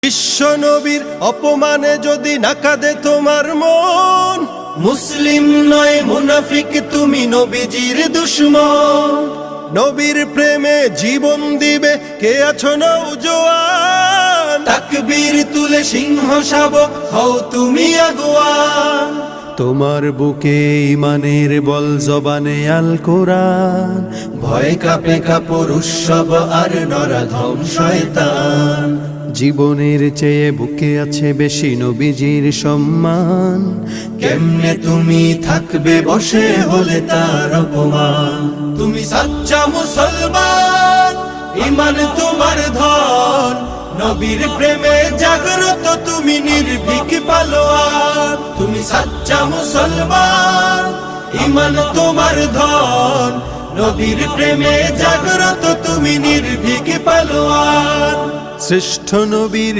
বিশ্ব নবীর অপমানে যদি না কাঁদে তোমার মন, মুসলিম নয় মুনাফিক তুমি নবীজির দুশমন। নবীর প্রেমে জীবন দিবে কে আছো নওজোয়ান, তাকবীর তুলে সিংহ শাবক হও তুমি আগুয়ান। তোমার বুকে ইমানের বল জবানে আল কোরআন, ভয় কাঁপে কাপড় উৎসব আর নরাধম শয়তান। জীবনের চেয়ে বুকে আছে বেশি নবীজির সম্মান, কেমনে তুমি থাকবে বসে হলে তার অপমান। তুমি সাচ্চা মুসলমান, ইমান তোমার ধন, নবীর প্রেমে জাগ্রত তুমি নির্ভীক পালোয়ান। তুমি সাচ্চা মুসলমান, ইমান তোমার ধন, নবীর প্রেমে জাগ্রত তুমি নির্ভীক পালোয়ান। শ্রেষ্ঠ নবীর